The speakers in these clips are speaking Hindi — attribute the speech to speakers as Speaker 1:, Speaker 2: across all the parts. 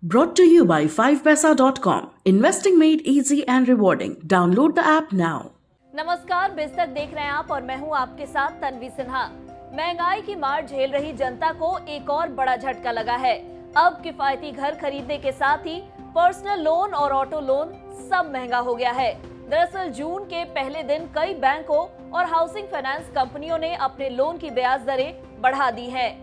Speaker 1: Brought to you by 5paisa.com. Investing made easy and rewarding. Download the app now.
Speaker 2: नमस्कार, बिजतक देख रहे हैं आप और मैं हूं आपके साथ तन्वी सिन्हा। महंगाई की मार झेल रही जनता को एक और बड़ा झटका लगा है। अब किफायती घर खरीदने के साथ ही पर्सनल लोन और ऑटो लोन सब महंगा हो गया है। दरअसल जून के पहले दिन कई बैंकों और हाउसिंग फाइनेंस कंपनियों ने अपने लोन की ब्याज दरें बढ़ा दी हैं।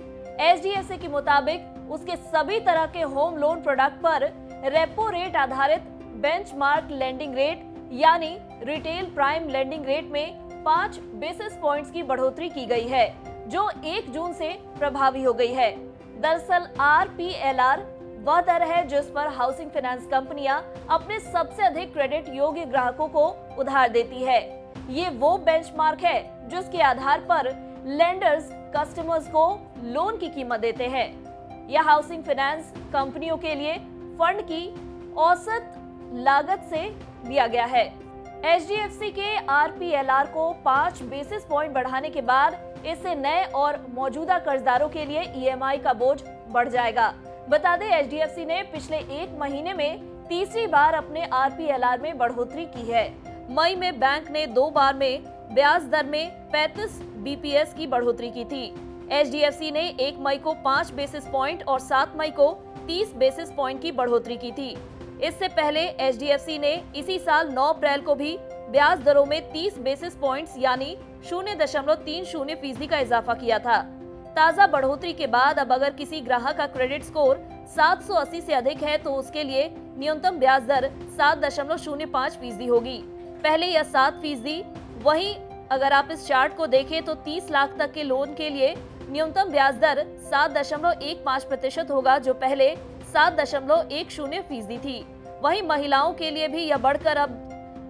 Speaker 2: HDFC के मुताबिक उसके सभी तरह के होम लोन प्रोडक्ट पर रेपो रेट आधारित बेंचमार्क लेंडिंग रेट यानी रिटेल प्राइम लेंडिंग रेट में 5 बेसिस पॉइंट्स की बढ़ोतरी की गई है, जो 1 जून से प्रभावी हो गई है। दरअसल RPLR वह दर है जिस पर हाउसिंग फाइनेंस कंपनियां अपने सबसे अधिक क्रेडिट योग्य ग्राहकों को उधार देती है। ये वो बेंचमार्क है जिसके आधार पर लेंडर्स कस्टमर्स को लोन की कीमत देते हैं। यह हाउसिंग फाइनेंस कंपनियों के लिए फंड की औसत लागत से दिया गया है। HDFC के RPLR को 5 बेसिस पॉइंट बढ़ाने के बाद इससे नए और मौजूदा कर्जदारों के लिए EMI का बोझ बढ़ जाएगा। बता दें, HDFC ने पिछले 1 महीने में तीसरी बार अपने RPLR में बढ़ोतरी की है। मई में बैंक ने 2 बार में ब्याज दर में 35 BPS की बढ़ोतरी की थी। HDFC ने 1 मई को 5 बेसिस पॉइंट और 7 मई को 30 बेसिस पॉइंट की बढ़ोतरी की थी। इससे पहले HDFC ने इसी साल 9 अप्रैल को भी ब्याज दरों में 30 बेसिस पॉइंट्स यानी 0.30% का इजाफा किया था। ताजा बढ़ोतरी के बाद अब अगर किसी ग्राहक का क्रेडिट स्कोर 780 से अधिक है तो उसके लिए न्यूनतम ब्याज दर 7.05% होगी। पहले यह 7%। वहीं अगर आप इस चार्ट को देखें तो 30 लाख तक के लोन के लिए न्यूनतम ब्याज दर 7.15% होगा, जो पहले 7.10% थी। वहीं महिलाओं के लिए भी यह बढ़कर अब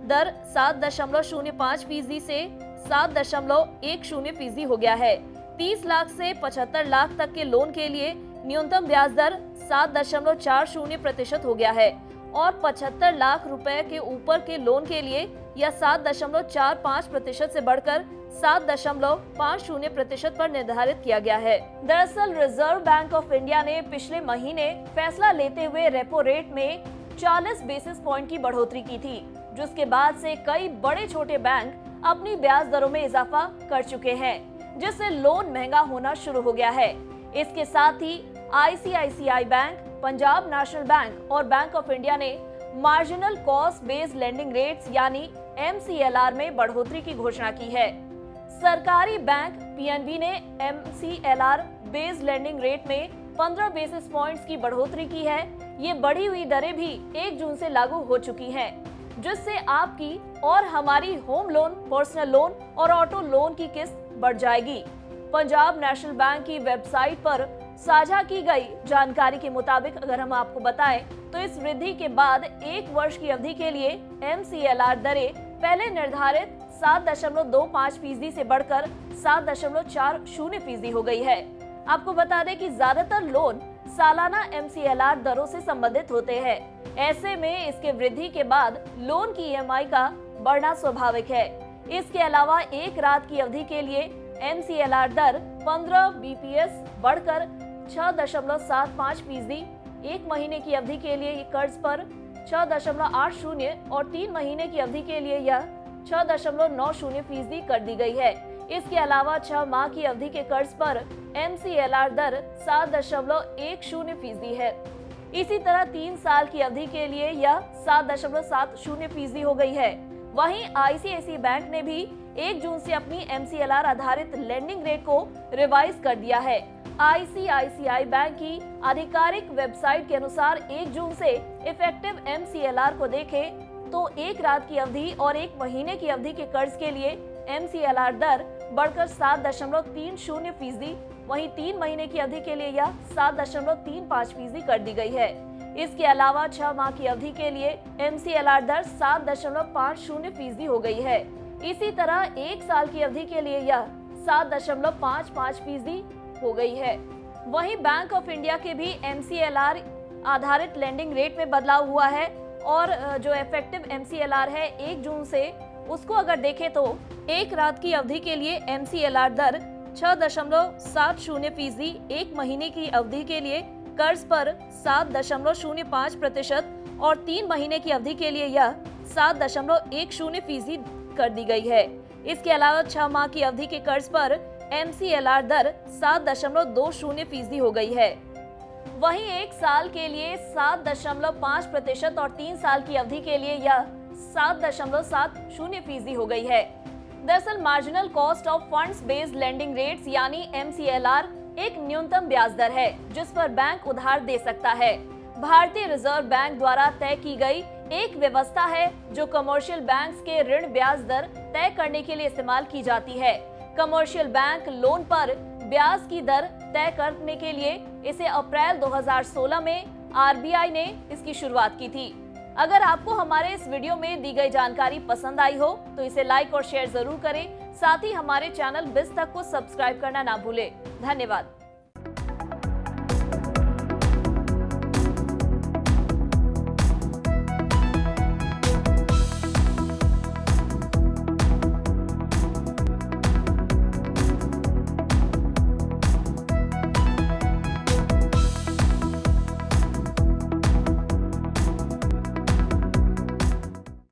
Speaker 2: दर 7.05% से 7.10% हो गया है। 30 लाख से 75 लाख तक के लोन के लिए न्यूनतम ब्याज दर 7.40% हो गया है और 75 लाख रुपए के ऊपर के लोन के लिए यह 7.45% से बढ़कर 7.50% पर निर्धारित किया गया है। दरअसल रिजर्व बैंक ऑफ इंडिया ने पिछले महीने फैसला लेते हुए रेपो रेट में 40 बेसिस पॉइंट की बढ़ोतरी की थी, जिसके बाद से कई बड़े छोटे बैंक अपनी ब्याज दरों में इजाफा कर चुके हैं, जिससे लोन महंगा होना शुरू हो गया है। इसके साथ ही ICICI bank, Punjab national bank और बैंक ऑफ इंडिया ने marginal cost based lending rates यानी MCLR में बढ़ोतरी की घोषणा की है। सरकारी बैंक PNB ने MCLR बेस्ड लेंडिंग रेट में 15 बेसिस पॉइंट्स की बढ़ोतरी की है। ये बढ़ी हुई दरें भी 1 जून से लागू हो चुकी हैं, जिससे आपकी और हमारी होम लोन, पर्सनल लोन और ऑटो लोन की किस्त बढ़ जाएगी। पंजाब नेशनल बैंक की वेबसाइट पर साझा की गई जानकारी के मुताबिक अगर हम आपको बताएं तो इस वृद्धि के बाद 1 वर्ष की अवधि के लिए MCLR दरें पहले निर्धारित 7.25% से बढ़कर 7.40% हो गई है। आपको बता दें कि ज्यादातर लोन सालाना MCLR दरों से संबंधित होते हैं। ऐसे में इसके वृद्धि के बाद लोन की EMI का बढ़ना स्वाभाविक है। इसके अलावा 1 रात की अवधि के लिए MCLR दर 15 BPS बढ़कर 6.75%, 1 महीने की अवधि के लिए कर्ज पर 6.80 और 3 महीने की अवधि के लिए यह 6.90% कर दी गई है। इसके अलावा 6 माह की अवधि के कर्ज पर MCLR दर 7.10% है। इसी तरह 3 साल की अवधि के लिए यह 7.70% हो गई है। वहीं ICICI बैंक ने भी 1 जून से अपनी MCLR आधारित लेंडिंग रेट को रिवाइज कर दिया है। ICICI बैंक की आधिकारिक वेबसाइट के अनुसार 1 जून से इफेक्टिव MCLR को देखें तो 1 रात की अवधि और 1 महीने की अवधि के कर्ज के लिए MCLR दर बढ़कर 7.30%, वहीं 3 महीने की अवधि के लिए यह 7.35% कर दी गई है। इसके अलावा 6 माह की अवधि के लिए MCLR दर 7.50% हो गई है। इसी तरह 1 साल की अवधि के लिए यह 7.55% हो गई है। वहीं बैंक ऑफ इंडिया के भी MCLR आधारित लेंडिंग रेट में बदलाव हुआ है और जो इफेक्टिव MCLR है 1 जून से, उसको अगर देखें तो 1 रात की अवधि के लिए MCLR दर 6.70%, 1 महीने की अवधि के लिए कर्ज पर 7.05% और 3 महीने की अवधि के लिए यह 7.10% कर दी गई है। इसके अलावा 6 माह की अवधि के कर्ज पर MCLR दर 7.20% हो गई है। वहीं 1 साल के लिए 7.5% और 3 साल की अवधि के लिए यह 7.70% हो गई है। दरअसल marginal cost of funds based lending rates यानी MCLR एक न्यूनतम ब्याज दर है जिस पर बैंक उधार दे सकता है। भारतीय रिजर्व बैंक द्वारा तय की गई एक व्यवस्था है जो कमर्शियल बैंक्स के ऋण ब्याज दर तय करने के लिए इस्तेमाल की जाती है। कमर्शियल बैंक लोन पर ब्याज की दर तय करने के लिए इसे अप्रैल 2016 में RBI ने इसकी शुरुआत की थी। अगर आपको हमारे इस वीडियो में दी गई जानकारी पसंद आई हो तो इसे लाइक और शेयर जरूर करें। साथ ही हमारे चैनल बिज़ तक को सब्सक्राइब करना ना भूलें। धन्यवाद।